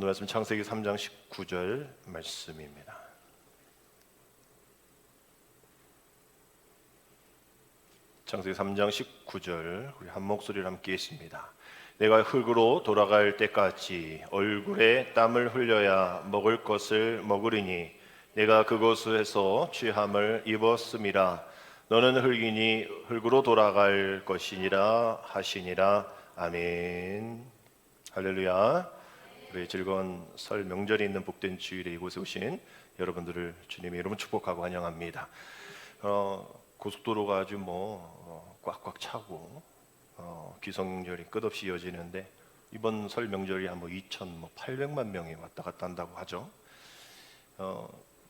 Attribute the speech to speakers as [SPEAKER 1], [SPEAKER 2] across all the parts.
[SPEAKER 1] 오늘 말씀 창세기 3장 19절 말씀입니다. 창세기 3장 19절 우리 한 목소리로 함께 읽습니다. 내가 흙으로 돌아갈 때까지 얼굴에 땀을 흘려야 먹을 것을 먹으리니 내가 그곳에서 취함을 입었음이라. 너는 흙이니 흙으로 돌아갈 것이니라 하시니라. 아멘. 할렐루야. 우리 즐거운 설 명절이 있는 복된 주일에 이곳에 오신 여러분들을 주님의 이름으로 축복하고 환영합니다. 고속도로가 아주 꽉꽉 차고 기성열이 끝없이 이어지는데 이번 설 명절이 한 2,800만 명이 왔다 갔다 한다고 하죠.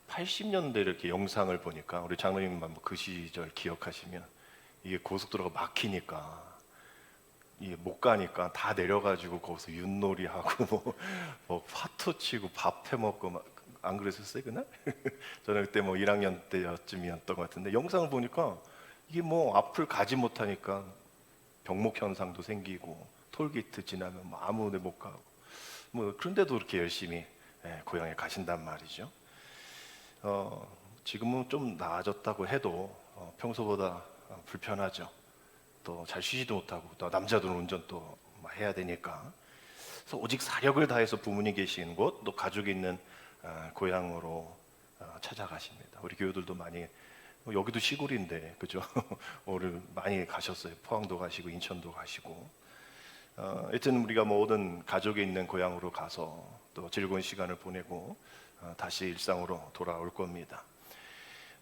[SPEAKER 1] 80년대 이렇게 영상을 보니까 우리 장로님만 그 시절 기억하시면 이게 고속도로가 막히니까 이게 못 가니까 다 내려가지고 거기서 윷놀이하고 파토 치고 밥 해먹고 안 그랬었어요 그날? 저는 그때 1학년 때쯤이었던 것 같은데 영상을 보니까 이게 앞을 가지 못하니까 병목 현상도 생기고 톨게이트 지나면 아무 데 못 가고 그런데도 그렇게 열심히 고향에 가신단 말이죠. 지금은 좀 나아졌다고 해도 평소보다 불편하죠. 또 잘 쉬지도 못하고 또 남자들은 운전 또 해야 되니까 그래서 오직 사력을 다해서 부모님 계신 곳 또 가족이 있는 고향으로 찾아가십니다. 우리 교우들도 많이 여기도 시골인데 그죠? 오늘 많이 가셨어요. 포항도 가시고 인천도 가시고 하여튼 우리가 모든 가족이 있는 고향으로 가서 또 즐거운 시간을 보내고 다시 일상으로 돌아올 겁니다.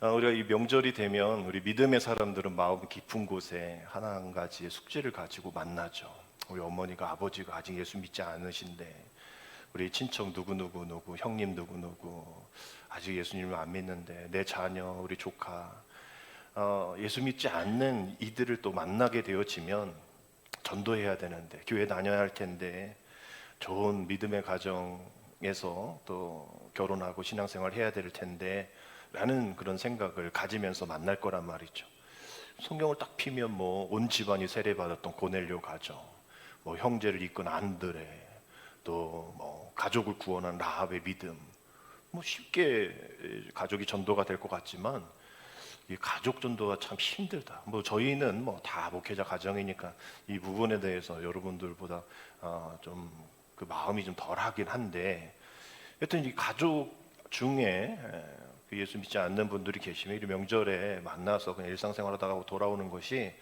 [SPEAKER 1] 우리가 이 명절이 되면 우리 믿음의 사람들은 마음 깊은 곳에 하나 한 가지의 숙제를 가지고 만나죠. 우리 어머니가 아버지가 아직 예수 믿지 않으신데 우리 친척 누구 형님 누구 아직 예수님을 안 믿는데 내 자녀 우리 조카 예수 믿지 않는 이들을 또 만나게 되어지면 전도해야 되는데 교회 다녀야 할 텐데 좋은 믿음의 가정에서 또 결혼하고 신앙생활 해야 될 텐데 라는 그런 생각을 가지면서 만날 거란 말이죠. 성경을 딱 피면 온 집안이 세례받았던 고넬료 가정, 형제를 이끈 안드레, 또 가족을 구원한 라합의 믿음, 쉽게 가족이 전도가 될 것 같지만 이 가족 전도가 참 힘들다. 저희는 다 목회자 가정이니까 이 부분에 대해서 여러분들보다 좀 그 마음이 좀 덜하긴 한데, 하여튼 이 가족 중에 예수 믿지 않는 분들이 계시면 이 명절에 만나서 그냥 일상생활하다가 돌아오는 것이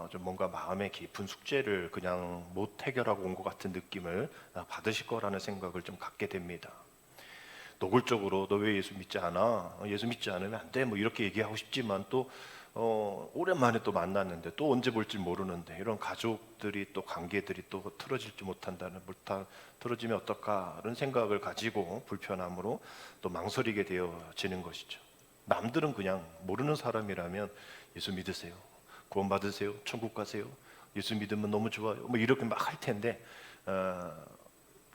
[SPEAKER 1] 좀 뭔가 마음의 깊은 숙제를 그냥 못 해결하고 온 것 같은 느낌을 받으실 거라는 생각을 좀 갖게 됩니다. 노골적으로 너 왜 예수 믿지 않아? 예수 믿지 않으면 안 돼. 이렇게 얘기하고 싶지만 또 오랜만에 또 만났는데 또 언제 볼지 모르는데 이런 가족들이 또 관계들이 또 틀어질지 틀어지면 어떨까 이런 생각을 가지고 불편함으로 또 망설이게 되어지는 것이죠. 남들은 그냥 모르는 사람이라면 예수 믿으세요, 구원 받으세요, 천국 가세요, 예수 믿으면 너무 좋아요 이렇게 막 할 텐데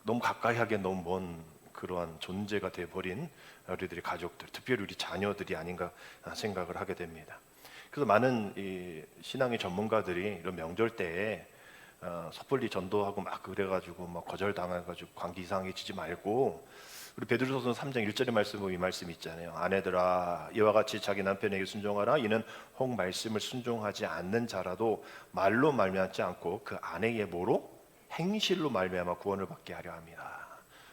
[SPEAKER 1] 너무 가까이 하기엔 너무 먼 그러한 존재가 되어버린 우리들의 가족들, 특별히 우리 자녀들이 아닌가 생각을 하게 됩니다. 그래서 많은 이 신앙의 전문가들이 이런 명절 때에 섣불리 전도하고 막 그래가지고 거절당해가지고 관계 이상해지지 말고 우리 베드로서 3장 1절의 말씀 보면 이 말씀 있잖아요. 아내들아 이와 같이 자기 남편에게 순종하라. 이는 혹 말씀을 순종하지 않는 자라도 말로 말미암지 않고 그 아내의 뭐로? 행실로 말미암아 구원을 받게 하려 합니다.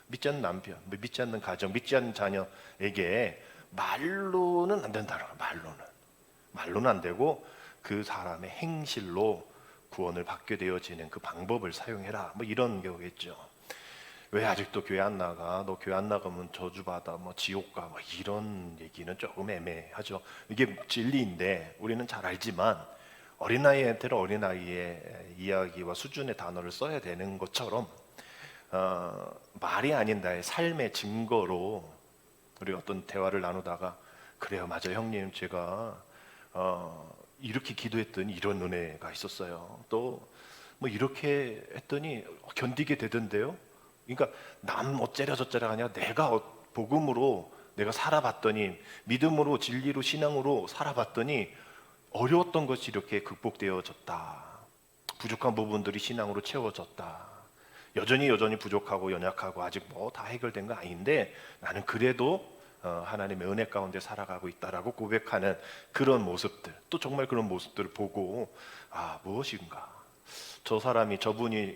[SPEAKER 1] 믿지 않는 남편, 믿지 않는 가정, 믿지 않는 자녀에게 말로는 안 된다. 말로는 안 되고 그 사람의 행실로 구원을 받게 되어지는 그 방법을 사용해라. 이런 거겠죠. 왜 아직도 교회 안 나가? 너 교회 안 나가면 저주받아, 지옥 가, 이런 얘기는 조금 애매하죠. 이게 진리인데 우리는 잘 알지만 어린아이한테는 어린아이의 이야기와 수준의 단어를 써야 되는 것처럼 말이 아닌 나의 삶의 증거로 우리 어떤 대화를 나누다가 그래요, 맞아요, 형님, 제가 이렇게 기도했더니 이런 은혜가 있었어요. 또 이렇게 했더니 견디게 되던데요. 그러니까 남 어째라 저째라 아니라 내가 복음으로 내가 살아봤더니, 믿음으로 진리로 신앙으로 살아봤더니 어려웠던 것이 이렇게 극복되어졌다. 부족한 부분들이 신앙으로 채워졌다. 여전히 부족하고 연약하고 아직 뭐 다 해결된 거 아닌데 나는 그래도 하나님의 은혜 가운데 살아가고 있다라고 고백하는 그런 모습들, 또 정말 그런 모습들을 보고 무엇인가, 저분이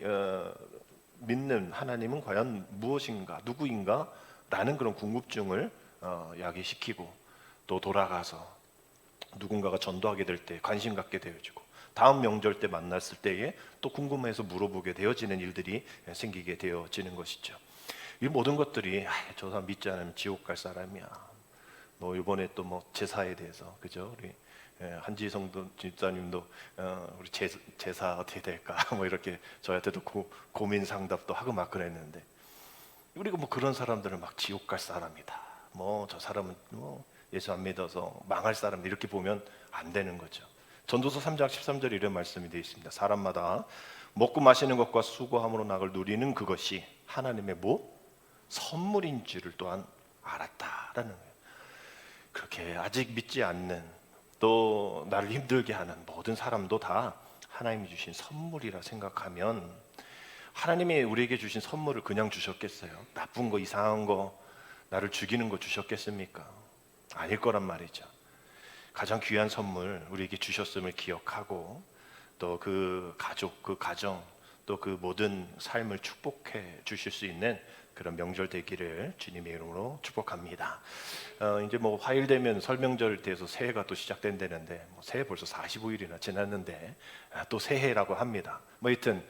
[SPEAKER 1] 믿는 하나님은 과연 무엇인가, 누구인가 라는 그런 궁금증을 야기시키고, 또 돌아가서 누군가가 전도하게 될 때 관심 갖게 되어지고, 다음 명절 때 만났을 때에 또 궁금해서 물어보게 되어지는 일들이 생기게 되어지는 것이죠. 이 모든 것들이 저 사람 믿지 않으면 지옥 갈 사람이야. 뭐 이번에 또 뭐 제사에 대해서, 그죠? 우리 한지성 집사님도 우리 제사 어떻게 될까 뭐 이렇게 저한테도 고민 상담도 하고 막 그랬는데, 우리가 뭐 그런 사람들은 막 지옥 갈 사람이다, 뭐 저 사람은 뭐 예수 안 믿어서 망할 사람, 이렇게 보면 안 되는 거죠. 전도서 3장 13절에 이런 말씀이 되어 있습니다. 사람마다 먹고 마시는 것과 수고함으로 낙을 누리는 그것이 하나님의 선물인 줄을 또한 알았다라는 거예요. 그렇게 아직 믿지 않는, 또 나를 힘들게 하는 모든 사람도 다 하나님이 주신 선물이라 생각하면, 하나님이 우리에게 주신 선물을 그냥 주셨겠어요? 나쁜 거, 이상한 거, 나를 죽이는 거 주셨겠습니까? 아닐 거란 말이죠. 가장 귀한 선물 우리에게 주셨음을 기억하고, 또 그 가족, 그 가정, 또 그 모든 삶을 축복해 주실 수 있는 그런 명절 되기를 주님의 이름으로 축복합니다. 이제 뭐 화요일 되면 설 명절 돼서 새해가 또 시작된다는데, 뭐 새해 벌써 45일이나 지났는데 또 새해라고 합니다. 뭐 하여튼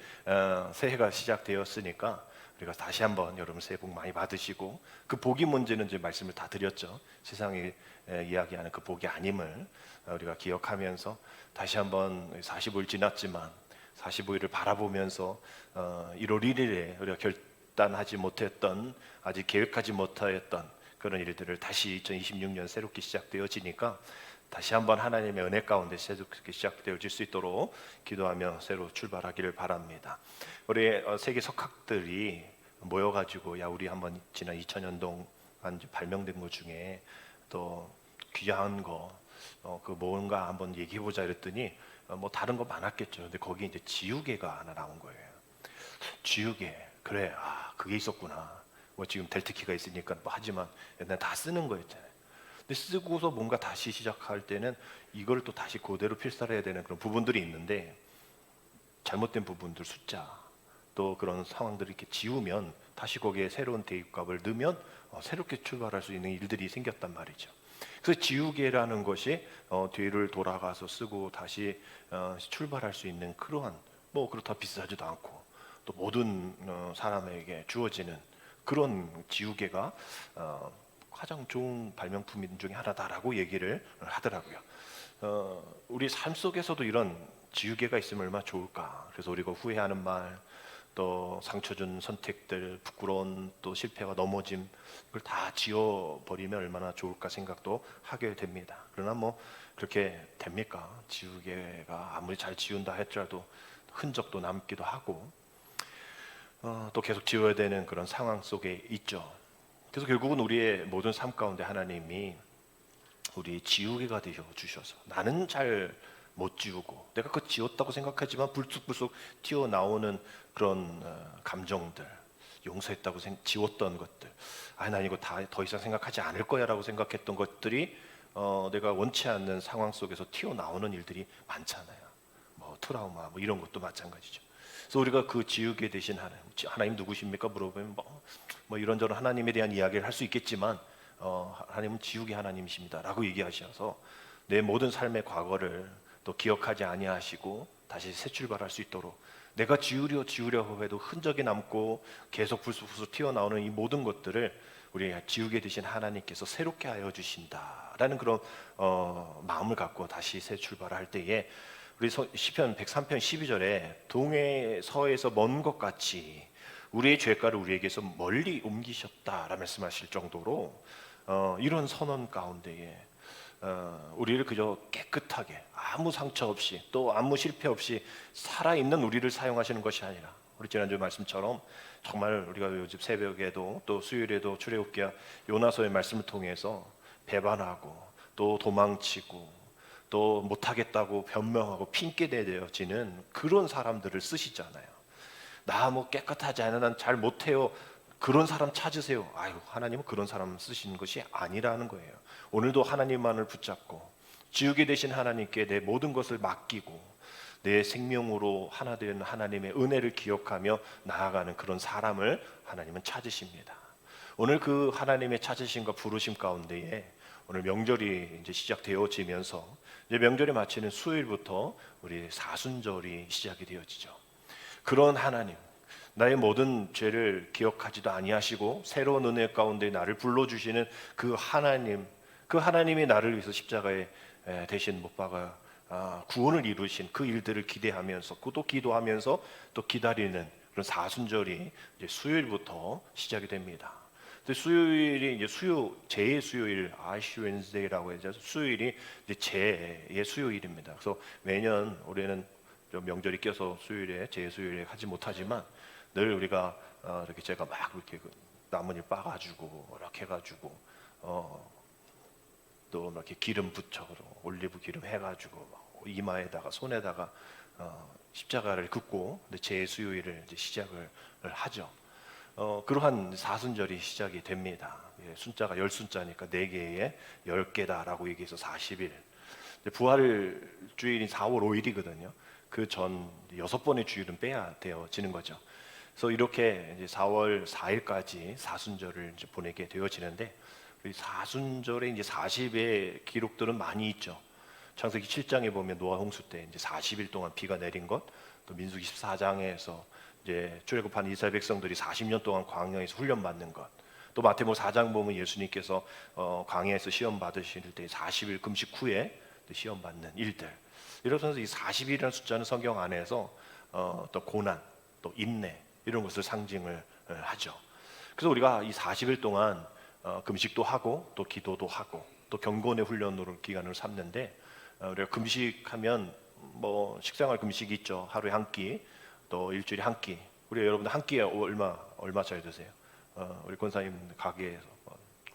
[SPEAKER 1] 새해가 시작되었으니까 우리가 다시 한번 여러분 새해 복 많이 받으시고, 그 복이 뭔지는 이제 말씀을 다 드렸죠. 세상이 이야기하는 그 복이 아님을 우리가 기억하면서 다시 한번 45일 지났지만 45일을 바라보면서 1월 1일에 우리가 결단하지 못했던, 아직 계획하지 못하였던 그런 일들을 다시 2026년 새롭게 시작되어지니까 다시 한번 하나님의 은혜 가운데 새롭게 시작되어질 수 있도록 기도하며 새로 출발하기를 바랍니다. 우리 세계 석학들이 모여가지고 우리 한번 지난 2000년 동안 발명된 것 중에 또 귀한 거 그 뭔가 한번 얘기해보자 이랬더니 뭐 다른 거 많았겠죠. 근데 거기 이제 지우개가 하나 나온 거예요. 지우개, 그래, 그게 있었구나. 뭐 지금 델트키가 있으니까 뭐 하지만 옛날에 다 쓰는 거였잖아요. 근데 쓰고서 뭔가 다시 시작할 때는 이걸 또 다시 그대로 필사해야 되는 그런 부분들이 있는데, 잘못된 부분들, 숫자, 또 그런 상황들을 이렇게 지우면 다시 거기에 새로운 대입값을 넣으면 새롭게 출발할 수 있는 일들이 생겼단 말이죠. 그래서 지우개라는 것이 뒤를 돌아가서 쓰고 다시 출발할 수 있는 그러한, 뭐 그렇다 비싸지도 않고 또 모든 사람에게 주어지는 그런 지우개가 가장 좋은 발명품 중에 하나다라고 얘기를 하더라고요. 우리 삶 속에서도 이런 지우개가 있으면 얼마나 좋을까. 그래서 우리가 후회하는 말, 또 상처 준 선택들, 부끄러운 또 실패와 넘어짐, 그걸 다 지워버리면 얼마나 좋을까 생각도 하게 됩니다. 그러나 뭐 그렇게 됩니까? 지우개가 아무리 잘 지운다 할지라도 흔적도 남기도 하고 또 계속 지워야 되는 그런 상황 속에 있죠. 그래서 결국은 우리의 모든 삶 가운데 하나님이 우리 지우개가 되어 주셔서, 나는 잘 못 지우고 내가 그거 지웠다고 생각하지만 불쑥불쑥 튀어나오는 그런 감정들, 용서했다고 지웠던 것들, 난 이거 다 더 이상 생각하지 않을 거야 라고 생각했던 것들이 내가 원치 않는 상황 속에서 튀어나오는 일들이 많잖아요. 뭐 트라우마, 뭐 이런 것도 마찬가지죠. 그래서 우리가 그 지우개 대신 하나님 누구십니까 물어보면 뭐 이런저런 하나님에 대한 이야기를 할 수 있겠지만 하나님은 지우개 하나님이십니다 라고 얘기하셔서 내 모든 삶의 과거를 또 기억하지 아니하시고 다시 새 출발할 수 있도록, 내가 지우려 해도 흔적이 남고 계속 불쑥불쑥 튀어나오는 이 모든 것들을 우리 지우개 되신 하나님께서 새롭게 하여 주신다라는 그런 마음을 갖고 다시 새 출발을 할 때에, 우리 시편 103편 12절에 동해 서에서 먼 것 같이 우리의 죄가를 우리에게서 멀리 옮기셨다라 말씀하실 정도로 이런 선언 가운데에 우리를 그저 깨끗하게 아무 상처 없이 또 아무 실패 없이 살아있는 우리를 사용하시는 것이 아니라, 우리 지난주 말씀처럼 정말 우리가 요즘 새벽에도 또 수요일에도 출애굽기와 요나서의 말씀을 통해서 배반하고 또 도망치고 또 못하겠다고 변명하고 핑계대어지는 그런 사람들을 쓰시잖아요. 나 뭐 깨끗하지 않아, 난 잘 못해요. 그런 사람 찾으세요. 아유, 하나님은 그런 사람 쓰시는 것이 아니라는 거예요. 오늘도 하나님만을 붙잡고 지우개 되신 하나님께 내 모든 것을 맡기고 내 생명으로 하나 되는 하나님의 은혜를 기억하며 나아가는 그런 사람을 하나님은 찾으십니다. 오늘 그 하나님의 찾으심과 부르심 가운데에 오늘 명절이 이제 시작되어지면서 이제 명절이 마치는 수요일부터 우리 사순절이 시작이 되어지죠. 그런 하나님, 나의 모든 죄를 기억하지도 아니하시고 새로운 은혜 가운데 나를 불러주시는 그 하나님, 그 하나님이 나를 위해서 십자가에 대신 못 박아 구원을 이루신 그 일들을 기대하면서 또 기도하면서 또 기다리는 그런 사순절이 이제 수요일부터 시작이 됩니다. 수요일이 이제 제의 수요일, 아시 웬스데이라고 해서 수요일이 이제 제의 수요일입니다. 그래서 매년 올해는 좀 명절이 껴서 수요일에 제의 수요일에 하지 못하지만 늘 우리가 이렇게 제가 막 이렇게 그 나뭇잎 빻아가지고 이렇게 해가지고 또 이렇게 기름 붙여 올리브 기름 해가지고 이마에다가 손에다가 십자가를 긋고 제의 수요일을 이제 시작을 하죠. 그러한 사순절이 시작이 됩니다. 예, 숫자가 10숫자니까 4개에 10개다라고 얘기해서 40일. 부활주일이 4월 5일이거든요. 그 전 6번의 주일은 빼야 되어지는 거죠. 그래서 이렇게 이제 4월 4일까지 사순절을 이제 보내게 되어지는데, 사순절에 이제 40의 기록들은 많이 있죠. 창세기 7장에 보면 노아 홍수 때 이제 40일 동안 비가 내린 것, 또 민수기 14장에서 이제 출애굽한 이스라엘 백성들이 40년 동안 광야에서 훈련 받는 것, 또 마태복음 4장 보면 예수님께서 광야에서 시험 받으실 때 40일 금식 후에 시험 받는 일들. 이러면서 이 40일이라는 숫자는 성경 안에서 또 고난, 또 인내 이런 것을 상징을 하죠. 그래서 우리가 이 40일 동안 금식도 하고 또 기도도 하고 또 경건의 훈련으로 기간을 삼는데, 우리가 금식하면 뭐 식생활 금식이 있죠. 하루에 한 끼, 또 일주일에 한 끼. 우리 여러분들 한 끼에 얼마짜리 드세요? 우리 권사님 가게에서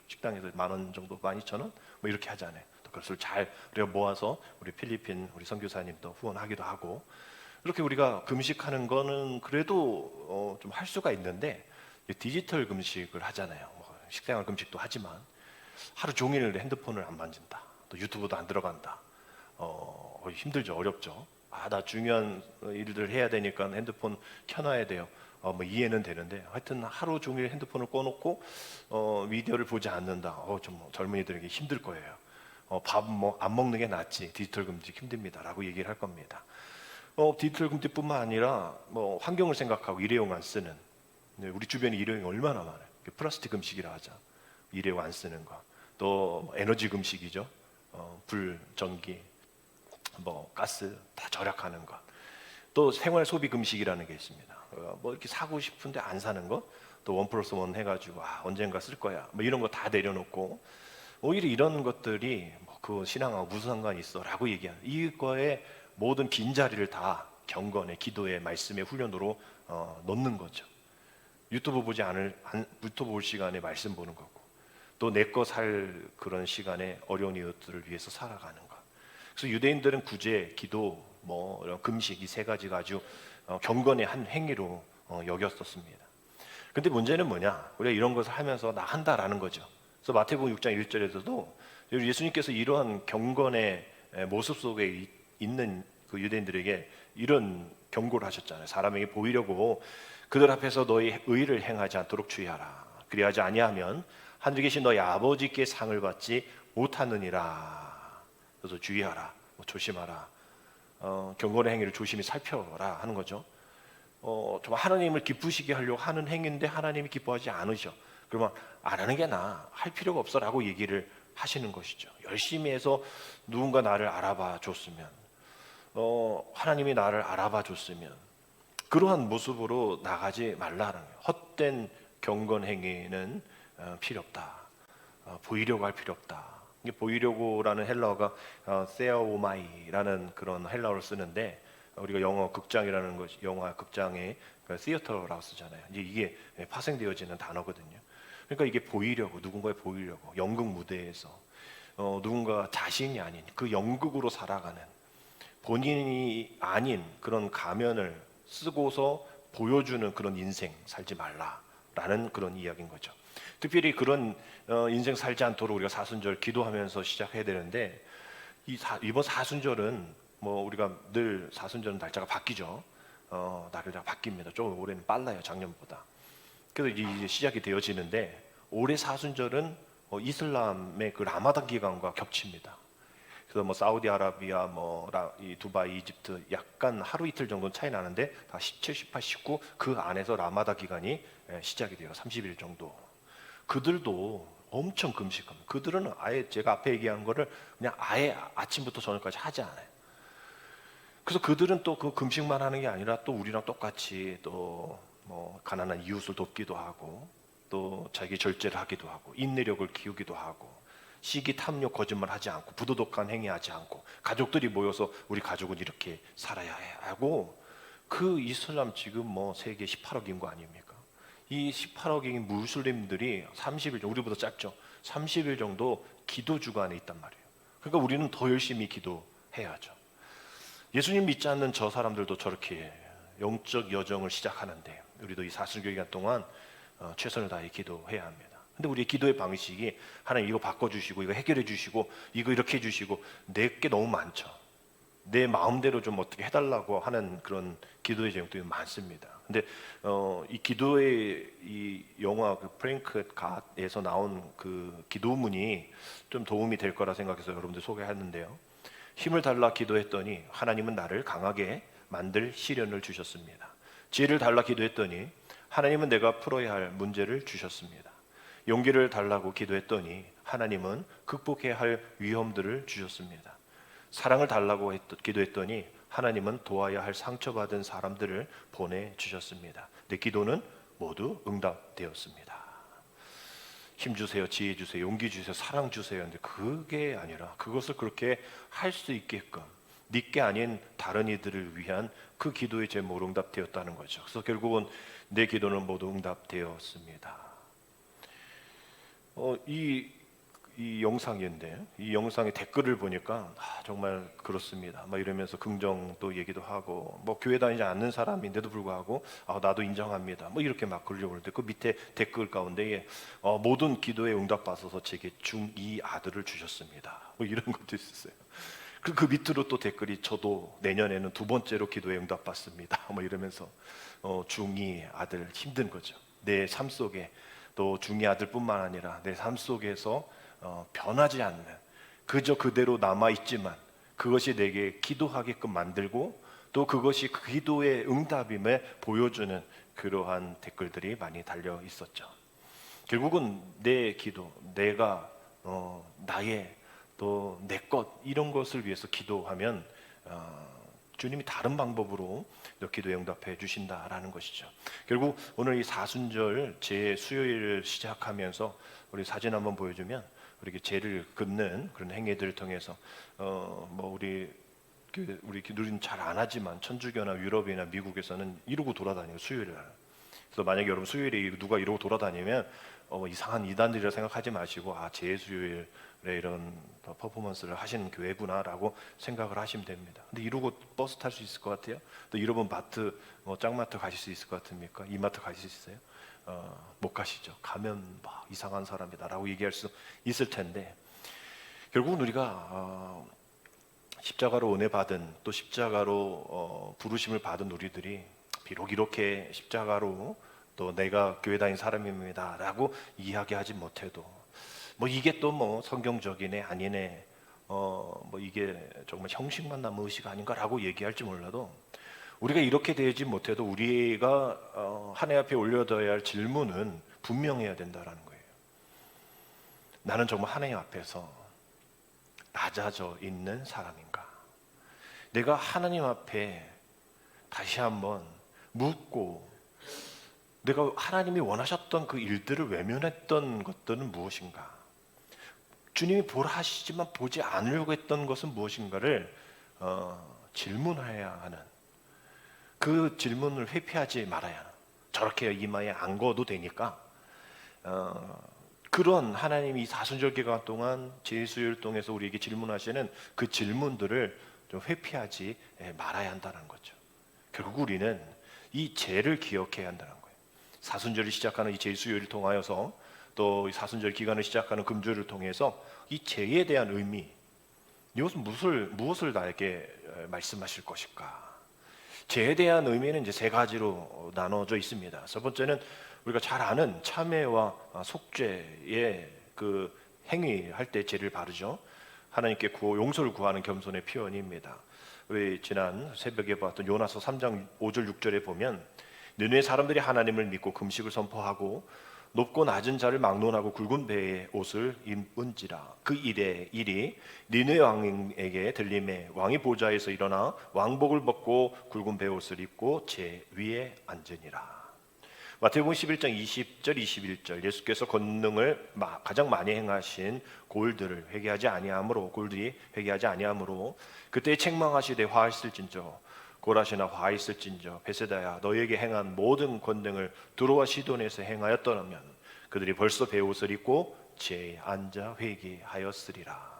[SPEAKER 1] 식당에서 10,000원 정도, 12,000원 뭐 이렇게 하잖아요. 또 그것을 잘 우리가 모아서 우리 필리핀 우리 선교사님도 후원하기도 하고, 이렇게 우리가 금식하는 거는 그래도 좀 할 수가 있는데, 디지털 금식을 하잖아요. 뭐 식생활 금식도 하지만 하루 종일 핸드폰을 안 만진다, 또 유튜브도 안 들어간다. 힘들죠, 어렵죠. 나 중요한 일들 해야 되니까 핸드폰 켜놔야 돼요. 뭐 이해는 되는데, 하여튼 하루 종일 핸드폰을 꺼놓고 미디어를 보지 않는다. 좀 젊은이들에게 힘들 거예요. 밥 뭐 안 먹는 게 낫지, 디지털 금식 힘듭니다라고 얘기를 할 겁니다. 디지털 금식뿐만 아니라 뭐 환경을 생각하고 일회용 안 쓰는, 우리 주변에 일회용이 얼마나 많아요. 플라스틱 금식이라 하자. 일회용 안 쓰는 거. 또 에너지 금식이죠. 불, 전기, 뭐 가스 다 절약하는 것. 또 생활 소비 금식이라는 게 있습니다. 뭐 이렇게 사고 싶은데 안 사는 것. 또 1+1 해가지고 언젠가 쓸 거야. 뭐 이런 거 다 내려놓고, 오히려 이런 것들이 그 신앙하고 무슨 상관이 있어라고 얘기하는, 이거에 모든 빈자리를 다 경건의 기도의 말씀의 훈련으로 넣는 거죠. 유튜브 유튜브 볼 시간에 말씀 보는 거고, 또 내 거 살 그런 시간에 어려운 이웃들을 위해서 살아가는 것. 그래서 유대인들은 구제, 기도, 뭐 이런 금식, 이 세 가지가 아주 경건의 한 행위로 여겼었습니다. 근데 문제는 뭐냐? 우리가 이런 것을 하면서 나 한다라는 거죠. 그래서 마태복음 6장 1절에서도 예수님께서 이러한 경건의 모습 속에 있는 그 유대인들에게 이런 경고를 하셨잖아요. 사람에게 보이려고 그들 앞에서 너희 의를 행하지 않도록 주의하라. 그리하지 아니하면 하늘에 계신 너희 아버지께 상을 받지 못하느니라. 그래서 주의하라, 조심하라, 경건의 행위를 조심히 살펴라 하는 거죠. 좀 하나님을 기쁘시게 하려고 하는 행위인데 하나님이 기뻐하지 않으셔. 그러면 안 하는 게 나아, 할 필요가 없어라고 얘기를 하시는 것이죠. 열심히 해서 누군가 나를 알아봐 줬으면, 하나님이 나를 알아봐 줬으면 그러한 모습으로 나가지 말라는 거예요. 헛된 경건 행위는 필요 없다. 보이려고 할 필요 없다. 이게 보이려고라는 헬라어가 세아오마이라는 그런 헬라어를 쓰는데, 우리가 영어 극장이라는 것, 영화 극장에 시어터라고 쓰잖아요. 이제 이게 파생되어지는 단어거든요. 그러니까 이게 보이려고, 누군가에 보이려고 연극 무대에서 누군가 자신이 아닌 그 연극으로 살아가는, 본인이 아닌 그런 가면을 쓰고서 보여주는 그런 인생 살지 말라라는 그런 이야기인 거죠. 특별히 그런 인생 살지 않도록 우리가 사순절 기도하면서 시작해야 되는데 이번 사순절은 뭐 우리가 늘 사순절은 날짜가 바뀌죠. 날짜가 바뀝니다. 조금 올해는 빨라요, 작년보다. 그래서 이제 시작이 되어지는데 올해 사순절은 이슬람의 그 라마단 기간과 겹칩니다. 그래서 뭐 사우디아라비아, 이 두바이, 이집트 약간 하루 이틀 정도는 차이 나는데 다 17, 18, 19 그 안에서 라마단 기간이 시작이 돼요. 30일 정도. 그들도 엄청 금식합니다. 그들은 아예 제가 앞에 얘기한 거를 그냥 아예 아침부터 저녁까지 하지 않아요. 그래서 그들은 또 그 금식만 하는 게 아니라 또 우리랑 똑같이 또 뭐 가난한 이웃을 돕기도 하고 또 자기 절제를 하기도 하고 인내력을 키우기도 하고 시기 탐욕 거짓말 하지 않고 부도덕한 행위하지 않고 가족들이 모여서 우리 가족은 이렇게 살아야 해 하고 그 이슬람 지금 뭐 세계 18억 인구 아닙니까? 이 18억인 무슬림들이 30일 정도, 우리보다 짧죠. 30일 정도 기도 주간에 있단 말이에요. 그러니까 우리는 더 열심히 기도해야죠. 예수님 믿지 않는 저 사람들도 저렇게 영적 여정을 시작하는데 우리도 이 사순절 기간 동안 최선을 다해 기도해야 합니다. 근데 우리의 기도의 방식이 하나님 이거 바꿔주시고 이거 해결해 주시고 이거 이렇게 해주시고 내게 너무 많죠. 내 마음대로 좀 어떻게 해달라고 하는 그런 기도의 제목들이 많습니다. 근데 이 기도의 이 영화 그 프랭크 갓에서 나온 그 기도문이 좀 도움이 될 거라 생각해서 여러분들 소개했는데요. 힘을 달라 기도했더니 하나님은 나를 강하게 만들 시련을 주셨습니다. 지혜를 달라 기도했더니 하나님은 내가 풀어야 할 문제를 주셨습니다. 용기를 달라고 기도했더니 하나님은 극복해야 할 위험들을 주셨습니다. 사랑을 달라고 기도했더니 하나님은 도와야 할 상처받은 사람들을 보내주셨습니다. 내 기도는 모두 응답되었습니다. 힘 주세요, 지혜 주세요, 용기 주세요, 사랑 주세요. 근데 그게 아니라 그것을 그렇게 할 수 있게끔 네게 아닌 다른 이들을 위한 그 기도의 제목으로 응답되었다는 거죠. 그래서 결국은 내 기도는 모두 응답되었습니다. 이 영상인데 이 영상의 댓글을 보니까 정말 그렇습니다. 막 이러면서 긍정도 얘기도 하고 뭐 교회 다니지 않는 사람인데도 불구하고 나도 인정합니다. 뭐 이렇게 막 글을 올리는데 그 밑에 댓글 가운데 모든 기도에 응답받아서 제게 중2 아들을 주셨습니다. 뭐 이런 것도 있었어요. 그 밑으로 또 댓글이 저도 내년에는 두 번째로 기도에 응답받습니다. 뭐 이러면서 중2 아들 힘든 거죠. 내 삶 속에 또 중2 아들뿐만 아니라 내 삶 속에서 변하지 않는 그저 그대로 남아있지만 그것이 내게 기도하게끔 만들고 또 그것이 그 기도의 응답임을 보여주는 그러한 댓글들이 많이 달려 있었죠. 결국은 내 기도, 내가 나의 또 내 것 이런 것을 위해서 기도하면 주님이 다른 방법으로 기도에 응답해 주신다라는 것이죠. 결국 오늘 이 사순절 제 수요일을 시작하면서 우리 사진 한번 보여주면 우리 죄를 긋는 그런 행위들을 통해서 우리 우리는 잘 안 하지만 천주교나 유럽이나 미국에서는 이러고 돌아다녀요, 수요일날. 그래서 만약에 여러분 수요일에 누가 이러고 돌아다니면 이상한 이단들이라 생각하지 마시고 제 수요일에 이런 퍼포먼스를 하시는 교회구나라고 생각을 하시면 됩니다. 근데 이러고 버스 탈 수 있을 것 같아요? 또 여러분 마트 짱마트 가실 수 있을 것 같습니까? 이마트 가실 수 있어요? 못 가시죠. 가면 이상한 사람이다라고 얘기할 수 있을 텐데 결국은 우리가 십자가로 은혜 받은 또 십자가로 부르심을 받은 우리들이 비록 이렇게 십자가로 또 내가 교회 다닌 사람입니다라고 이야기하지 못해도 이게 또 성경적이네 아니네 이게 정말 형식만 남은 의식 아닌가라고 얘기할지 몰라도 우리가 이렇게 되지 못해도 우리가 하나님 앞에 올려둬야 할 질문은 분명해야 된다라는 거예요. 나는 정말 하나님 앞에서 낮아져 있는 사람인가? 내가 하나님 앞에 다시 한번 묻고 내가 하나님이 원하셨던 그 일들을 외면했던 것들은 무엇인가? 주님이 보라 하시지만 보지 않으려고 했던 것은 무엇인가를 질문해야 하는 그 질문을 회피하지 말아야 하는 저렇게 이마에 안궈도 되니까 그런 하나님이 사순절 기간 동안 제수요일 통해서 우리에게 질문하시는 그 질문들을 좀 회피하지 말아야 한다는 거죠. 결국 우리는 이 죄를 기억해야 한다는 거예요. 사순절을 시작하는 이 제수요일을 통하여서 또 사순절 기간을 시작하는 금주를 통해서 이 죄에 대한 의미, 이것은 무엇을 나에게 말씀하실 것일까? 죄에 대한 의미는 이제 세 가지로 나눠져 있습니다. 첫 번째는 우리가 잘 아는 참회와 속죄의 그 행위할 때 죄를 바르죠. 하나님께 용서를 구하는 겸손의 표현입니다. 우리 지난 새벽에 봤던 요나서 3장 5절 6절에 보면 느느웨 사람들이 하나님을 믿고 금식을 선포하고 높고 낮은 자를 막론하고 굵은 배의 옷을 입은지라. 그 일이 니느웨 왕에게 들림에 왕이 보좌에서 일어나 왕복을 벗고 굵은 배의 옷을 입고 제 위에 앉으니라. 마태복음 11장 20절 21절 예수께서 권능을 가장 많이 행하신 골들이 회개하지 아니하므로 그때 책망하시되 화했을진저 고라시나 화했을진저 베세다야 너에게 행한 모든 권능을 두로와 시돈에서 행하였더라면 그들이 벌써 베옷을 입고 죄에 앉아 회개하였으리라.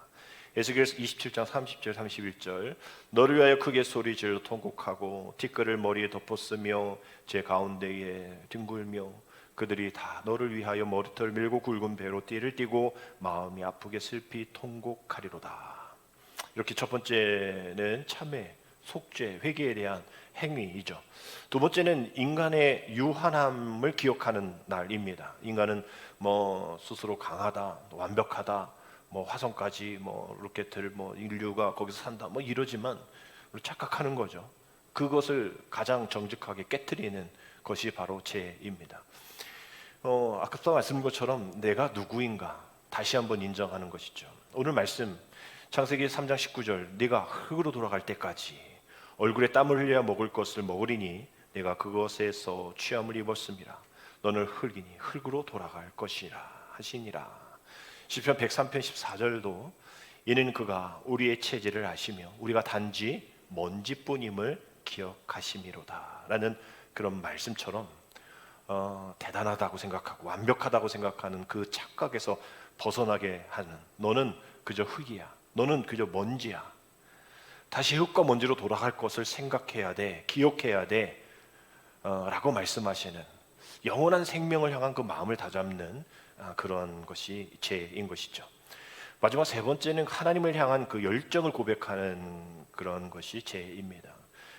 [SPEAKER 1] 에스겔서 27장 30절 31절 너를 위하여 크게 소리질러 통곡하고 티끌을 머리에 덮었으며 제 가운데에 뒹굴며 그들이 다 너를 위하여 머리털 밀고 굵은 배로 띠를 띠고 마음이 아프게 슬피 통곡하리로다. 이렇게 첫 번째는 참회, 속죄, 회개에 대한 행위이죠. 두 번째는 인간의 유한함을 기억하는 날입니다. 인간은 스스로 강하다, 완벽하다, 화성까지 로켓을 인류가 거기서 산다 이러지만 착각하는 거죠. 그것을 가장 정직하게 깨트리는 것이 바로 죄입니다. 아까 말씀드린 것처럼 내가 누구인가 다시 한번 인정하는 것이죠. 오늘 말씀 창세기 3장 19절 네가 흙으로 돌아갈 때까지 얼굴에 땀을 흘려야 먹을 것을 먹으리니 내가 그것에서 취함을 입었음이라. 너는 흙이니 흙으로 돌아갈 것이라 하시니라. 시편 103편 14절도 이는 그가 우리의 체질을 아시며 우리가 단지 먼지뿐임을 기억하심이로다 라는 그런 말씀처럼 대단하다고 생각하고 완벽하다고 생각하는 그 착각에서 벗어나게 하는 너는 그저 흙이야, 너는 그저 먼지야, 다시 흙과 먼지로 돌아갈 것을 생각해야 돼, 기억해야 돼 라고 말씀하시는 영원한 생명을 향한 그 마음을 다잡는 그런 것이 죄인 것이죠. 마지막 세 번째는 하나님을 향한 그 열정을 고백하는 그런 것이 죄입니다.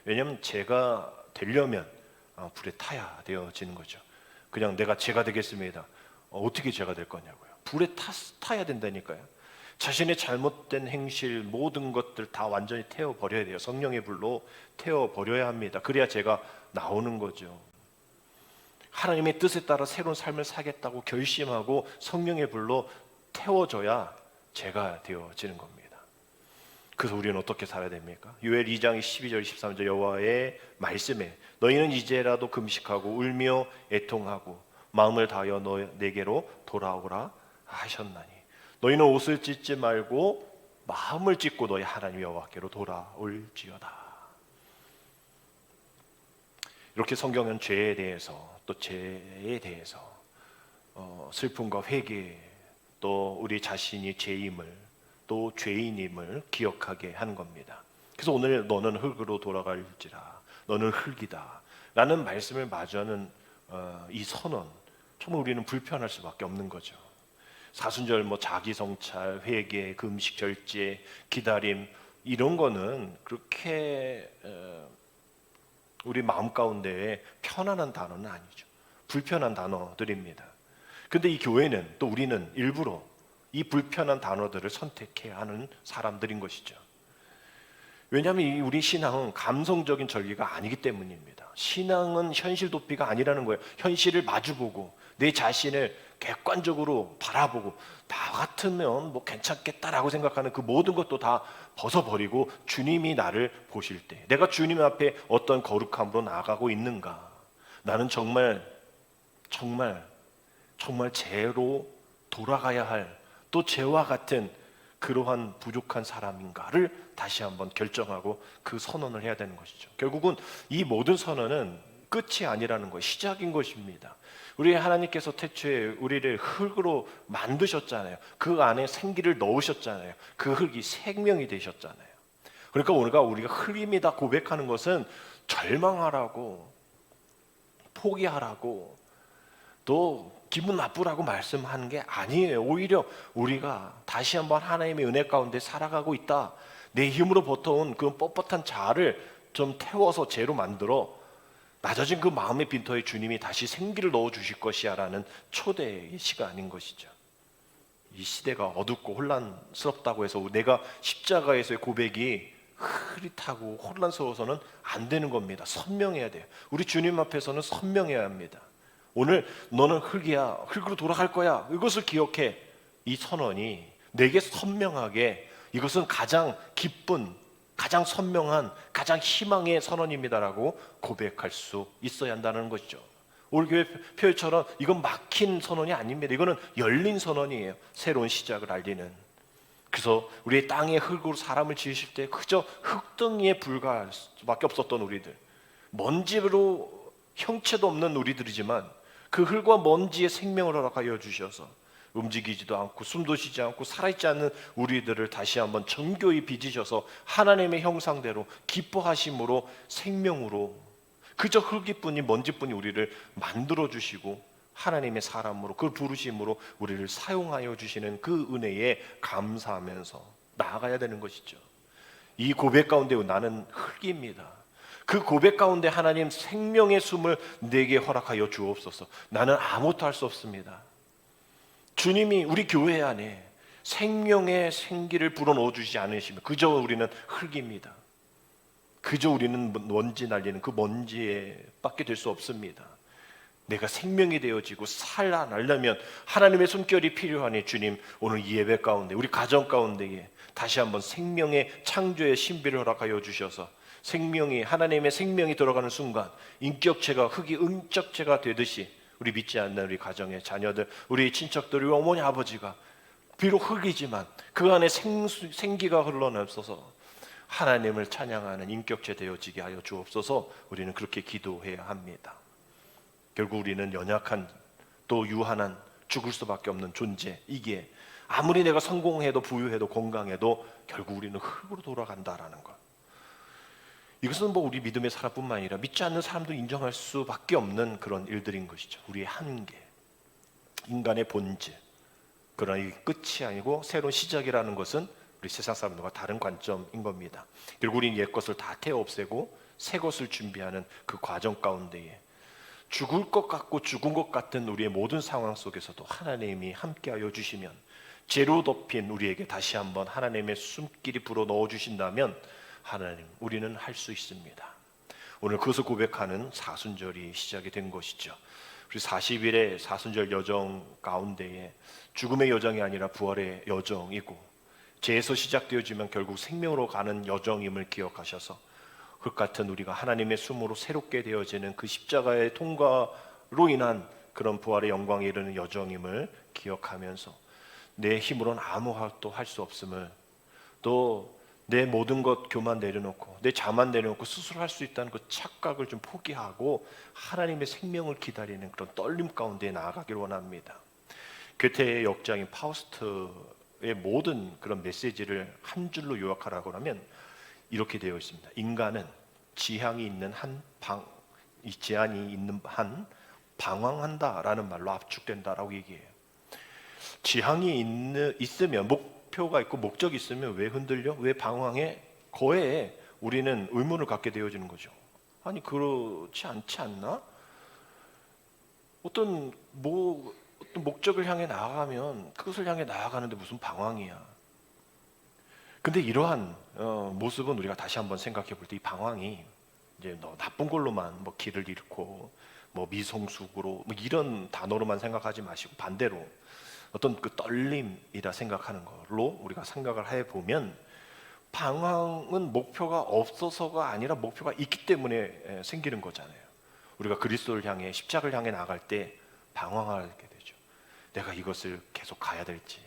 [SPEAKER 1] 왜냐하면 죄가 되려면 불에 타야 되어지는 거죠. 그냥 내가 죄가 되겠습니다. 어떻게 죄가 될 거냐고요. 불에 타야 된다니까요. 자신의 잘못된 행실 모든 것들 다 완전히 태워버려야 돼요. 성령의 불로 태워버려야 합니다. 그래야 죄가 나오는 거죠. 하나님의 뜻에 따라 새로운 삶을 살겠다고 결심하고 성령의 불로 태워져야 죄가 되어지는 겁니다. 그래서 우리는 어떻게 살아야 됩니까? 요엘 2장 12절 13절 여호와의 말씀에 너희는 이제라도 금식하고 울며 애통하고 마음을 다하여 내게로 돌아오라 하셨나니 너희는 옷을 찢지 말고 마음을 찢고 너희 하나님 여호와께로 돌아올지어다. 이렇게 성경은 죄에 대해서 또 죄에 대해서 슬픔과 회개 또 우리 자신이 죄임을 또 죄인임을 기억하게 하는 겁니다. 그래서 오늘 너는 흙으로 돌아갈지라 너는 흙이다 라는 말씀을 마주하는 이 선언 정말 우리는 불편할 수밖에 없는 거죠. 사순절 자기 성찰, 회개, 금식, 절제, 기다림 이런 거는 그렇게 우리 마음 가운데에 편안한 단어는 아니죠. 불편한 단어들입니다. 근데 이 교회는 또 우리는 일부러 이 불편한 단어들을 선택해야 하는 사람들인 것이죠. 왜냐하면 우리 신앙은 감성적인 절기가 아니기 때문입니다. 신앙은 현실 도피가 아니라는 거예요. 현실을 마주보고 내 자신을 객관적으로 바라보고 나 같으면 괜찮겠다라고 생각하는 그 모든 것도 다 벗어버리고 주님이 나를 보실 때 내가 주님 앞에 어떤 거룩함으로 나아가고 있는가, 나는 정말 죄로 돌아가야 할 또 죄와 같은 그러한 부족한 사람인가를 다시 한번 결정하고 그 선언을 해야 되는 것이죠. 결국은 이 모든 선언은 끝이 아니라는 거예요. 시작인 것입니다. 우리 하나님께서 태초에 우리를 흙으로 만드셨잖아요. 그 안에 생기를 넣으셨잖아요. 그 흙이 생명이 되셨잖아요. 그러니까 우리가 흙입니다 고백하는 것은 절망하라고 포기하라고 또 기분 나쁘라고 말씀하는 게 아니에요. 오히려 우리가 다시 한번 하나님의 은혜 가운데 살아가고 있다. 내 힘으로 버텨온 그 뻣뻣한 자아를 좀 태워서 죄로 만들어 낮아진 그 마음의 빈터에 주님이 다시 생기를 넣어주실 것이야 라는 초대의 시간인 것이죠. 이 시대가 어둡고 혼란스럽다고 해서 내가 십자가에서의 고백이 흐릿하고 혼란스러워서는 안 되는 겁니다. 선명해야 돼요. 우리 주님 앞에서는 선명해야 합니다. 오늘 너는 흙이야, 흙으로 돌아갈 거야, 이것을 기억해. 이 선언이 내게 선명하게 이것은 가장 기쁜, 가장 선명한, 가장 희망의 선언입니다라고 고백할 수 있어야 한다는 것이죠. 우리 교회 표현처럼 이건 막힌 선언이 아닙니다. 이거는 열린 선언이에요. 새로운 시작을 알리는. 그래서 우리의 땅에 흙으로 사람을 지으실 때 그저 흙덩이에 불과할 수밖에 없었던 우리들, 먼지로 형체도 없는 우리들이지만 그 흙과 먼지에 생명을 허락하여 주셔서 움직이지도 않고 숨도 쉬지 않고 살아있지 않는 우리들을 다시 한번 정교히 빚으셔서 하나님의 형상대로 기뻐하심으로 생명으로, 그저 흙이뿐이 먼지뿐이 우리를 만들어 주시고 하나님의 사람으로 그 부르심으로 우리를 사용하여 주시는 그 은혜에 감사하면서 나아가야 되는 것이죠. 이 고백 가운데 나는 흙입니다. 그 고백 가운데 하나님 생명의 숨을 내게 허락하여 주옵소서. 나는 아무것도 할 수 없습니다. 주님이 우리 교회 안에 생명의 생기를 불어넣어 주시지 않으시면 그저 우리는 흙입니다. 그저 우리는 먼지 날리는 그 먼지에 밖에 될 수 없습니다. 내가 생명이 되어지고 살아나려면 하나님의 숨결이 필요하니 주님, 오늘 이 예배 가운데 우리 가정 가운데에 다시 한번 생명의 창조의 신비를 허락하여 주셔서 생명이, 하나님의 생명이 들어가는 순간 인격체가 흙이 음적체가 되듯이 우리 믿지 않는 우리 가정의 자녀들, 우리 친척들, 우리 어머니 아버지가 비록 흙이지만 그 안에 생기가 흘러넘쳐서 하나님을 찬양하는 인격체 되어지게 하여 주옵소서. 우리는 그렇게 기도해야 합니다. 결국 우리는 연약한, 또 유한한, 죽을 수밖에 없는 존재이기에 아무리 내가 성공해도 부유해도 건강해도 결국 우리는 흙으로 돌아간다라는 것. 이것은 뭐 우리 믿음의 사람뿐만 아니라 믿지 않는 사람도 인정할 수밖에 없는 그런 일들인 것이죠. 우리의 한계, 인간의 본질. 그러나 이 끝이 아니고 새로운 시작이라는 것은 우리 세상 사람들과 다른 관점인 겁니다. 결국 우리는 옛 것을 다 태워 없애고 새 것을 준비하는 그 과정 가운데에 죽을 것 같고 죽은 것 같은 우리의 모든 상황 속에서도 하나님이 함께하여 주시면, 죄로 덮인 우리에게 다시 한번 하나님의 숨길이 불어 넣어 주신다면 하나님, 우리는 할 수 있습니다. 오늘 그것을 고백하는 사순절이 시작이 된 것이죠. 우리 40일의 사순절 여정 가운데에 죽음의 여정이 아니라 부활의 여정이고, 죄에서 시작되어지면 결국 생명으로 가는 여정임을 기억하셔서 흙 같은 우리가 하나님의 숨으로 새롭게 되어지는 그 십자가의 통과로 인한 그런 부활의 영광에 이르는 여정임을 기억하면서 내 힘으로는 아무 것도 할 수 없음을, 또 내 모든 것 교만 내려놓고 내 자만 내려놓고 스스로 할 수 있다는 그 착각을 좀 포기하고 하나님의 생명을 기다리는 그런 떨림 가운데 나아가기를 원합니다. 괴테의 역장인 파우스트의 모든 그런 메시지를 한 줄로 요약하라고 하면 이렇게 되어 있습니다. 인간은 지향이 있는 이 제한이 있는 한 방황한다라는 말로 압축된다라고 얘기해요. 지향이 있으면, 목표가 있고 목적이 있으면 왜 흔들려? 왜 방황해? 거에 우리는 의문을 갖게 되어지는 거죠. 아니 그렇지 않지 않나? 어떤 목적을 향해 나아가면 그것을 향해 나아가는데 무슨 방황이야. 근데 이러한 모습은 우리가 다시 한번 생각해 볼 때 이 방황이 이제 나쁜 걸로만 길을 잃고 미성숙으로 이런 단어로만 생각하지 마시고 반대로 어떤 그 떨림이라 생각하는 걸로 우리가 생각을 해 보면, 방황은 목표가 없어서가 아니라 목표가 있기 때문에 생기는 거잖아요. 우리가 그리스도를 향해, 십자가를 향해 나갈 때 방황하게 되죠. 내가 이것을 계속 가야 될지,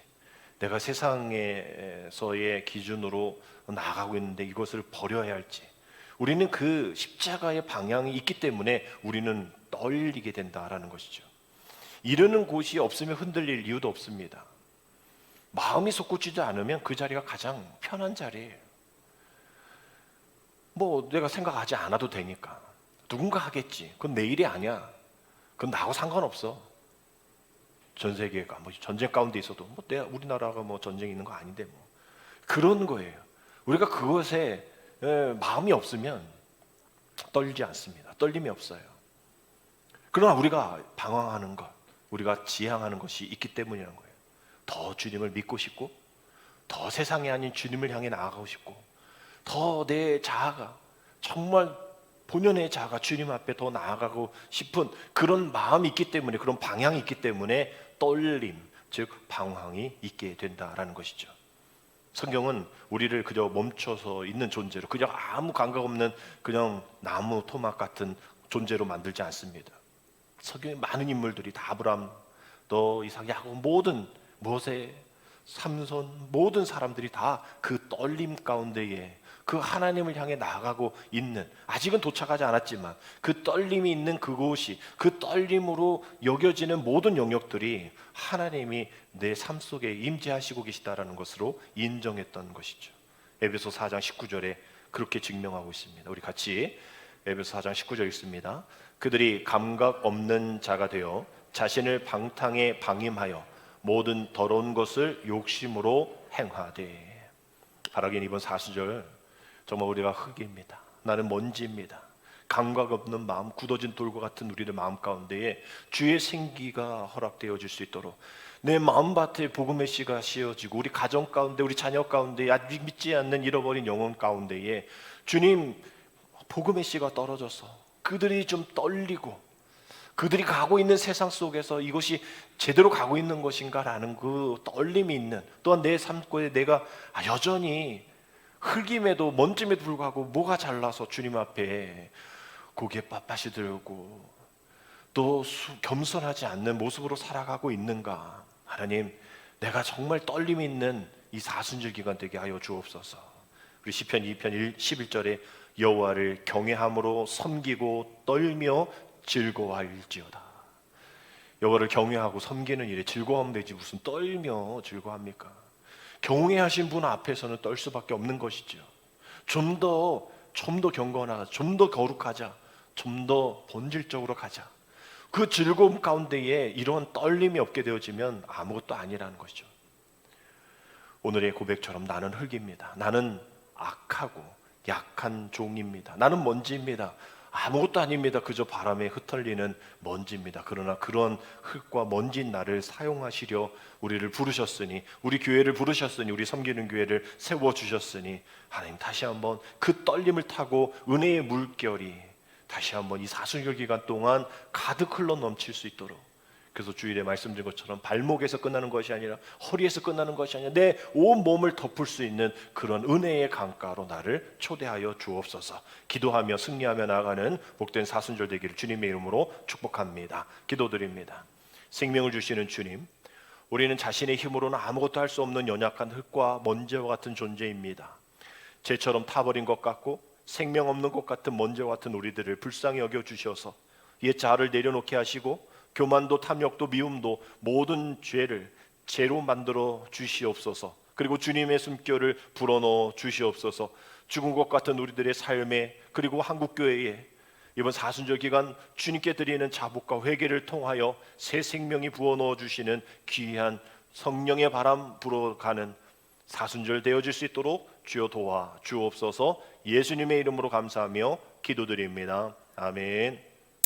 [SPEAKER 1] 내가 세상에서의 기준으로 나아가고 있는데 이것을 버려야 할지, 우리는 그 십자가의 방향이 있기 때문에 우리는 떨리게 된다라는 것이죠. 이르는 곳이 없으면 흔들릴 이유도 없습니다. 마음이 솟구치지 않으면 그 자리가 가장 편한 자리예요. 내가 생각하지 않아도 되니까 누군가 하겠지, 그건 내 일이 아니야, 그건 나하고 상관없어. 전 세계가 뭐 전쟁 가운데 있어도 뭐 우리나라가 뭐 전쟁 있는 거 아닌데 뭐 그런 거예요. 우리가 그것에 마음이 없으면 떨지 않습니다. 떨림이 없어요. 그러나 우리가 방황하는 것, 우리가 지향하는 것이 있기 때문이라는 거예요. 더 주님을 믿고 싶고, 더 세상이 아닌 주님을 향해 나아가고 싶고, 더 내 자아가 정말 본연의 자아가 주님 앞에 더 나아가고 싶은 그런 마음이 있기 때문에, 그런 방향이 있기 때문에 떨림, 즉 방황이 있게 된다라는 것이죠. 성경은 우리를 그저 멈춰서 있는 존재로, 그냥 아무 감각 없는 그냥 나무 토막 같은 존재로 만들지 않습니다. 성경에 많은 인물들이 다 아브람, 또 이삭, 야곱, 모든 모세, 삼손, 모든 사람들이 다 그 떨림 가운데에 그 하나님을 향해 나아가고 있는, 아직은 도착하지 않았지만 그 떨림이 있는 그곳이, 그 떨림으로 여겨지는 모든 영역들이 하나님이 내 삶 속에 임재하시고 계시다라는 것으로 인정했던 것이죠. 에베소 4장 19절에 그렇게 증명하고 있습니다. 우리 같이 에베소 4장 19절 읽습니다. 그들이 감각 없는 자가 되어 자신을 방탕에 방임하여 모든 더러운 것을 욕심으로 행하되. 바라긴 이번 4수절 정말 우리가 흙입니다. 나는 먼지입니다. 감각 없는 마음, 굳어진 돌과 같은 우리의 마음 가운데에 주의 생기가 허락되어질 수 있도록 내 마음밭에 복음의 씨가 씌어지고, 우리 가정 가운데, 우리 자녀 가운데, 아직 믿지 않는 잃어버린 영혼 가운데에 주님 복음의 씨가 떨어져서 그들이 좀 떨리고, 그들이 가고 있는 세상 속에서 이것이 제대로 가고 있는 것인가라는 그 떨림이 있는, 또한 내 삶 속에 내가 여전히 흙임에도 먼짐에도 불구하고 뭐가 잘나서 주님 앞에 고개 빳빳이 들고 또 겸손하지 않는 모습으로 살아가고 있는가. 하나님, 내가 정말 떨림이 있는 이 사순절 기간 되게 하여 주옵소서. 우리 시편 2편 11절에 여호와를 경외함으로 섬기고 떨며 즐거워할지어다. 여호와를 경외하고 섬기는 일에 즐거워하면 되지 무슨 떨며 즐거워합니까? 경외하신 분 앞에서는 떨 수밖에 없는 것이죠. 좀 더 경건하자, 좀 더 거룩하자, 좀 더 본질적으로 가자. 그 즐거움 가운데에 이런 떨림이 없게 되어지면 아무것도 아니라는 것이죠. 오늘의 고백처럼 나는 흙입니다. 나는 악하고 약한 종입니다. 나는 먼지입니다. 아무것도 아닙니다. 그저 바람에 흩날리는 먼지입니다. 그러나 그런 흙과 먼지인 나를 사용하시려 우리를 부르셨으니, 우리 교회를 부르셨으니, 우리 섬기는 교회를 세워주셨으니, 하나님 다시 한번 그 떨림을 타고 은혜의 물결이 다시 한번 이 사순절 기간 동안 가득 흘러 넘칠 수 있도록, 그래서 주일에 말씀드린 것처럼 발목에서 끝나는 것이 아니라 허리에서 끝나는 것이 아니라 내 온 몸을 덮을 수 있는 그런 은혜의 강가로 나를 초대하여 주옵소서. 기도하며 승리하며 나아가는 복된 사순절 되기를 주님의 이름으로 축복합니다. 기도드립니다. 생명을 주시는 주님, 우리는 자신의 힘으로는 아무것도 할 수 없는 연약한 흙과 먼지와 같은 존재입니다. 재처럼 타버린 것 같고 생명 없는 것 같은 먼지와 같은 우리들을 불쌍히 여겨주셔서 옛 자아를 내려놓게 하시고 교만도 탐욕도 미움도 모든 죄를 죄로 만들어 주시옵소서. 그리고 주님의 숨결을 불어넣어 주시옵소서. 죽은 것 같은 우리들의 삶에, 그리고 한국교회에 이번 사순절 기간 주님께 드리는 자복과 회개를 통하여 새 생명이 부어넣어 주시는 귀한 성령의 바람 불어가는 사순절 되어질 수 있도록 주여 도와 주옵소서. 예수님의 이름으로 감사하며 기도드립니다. 아멘.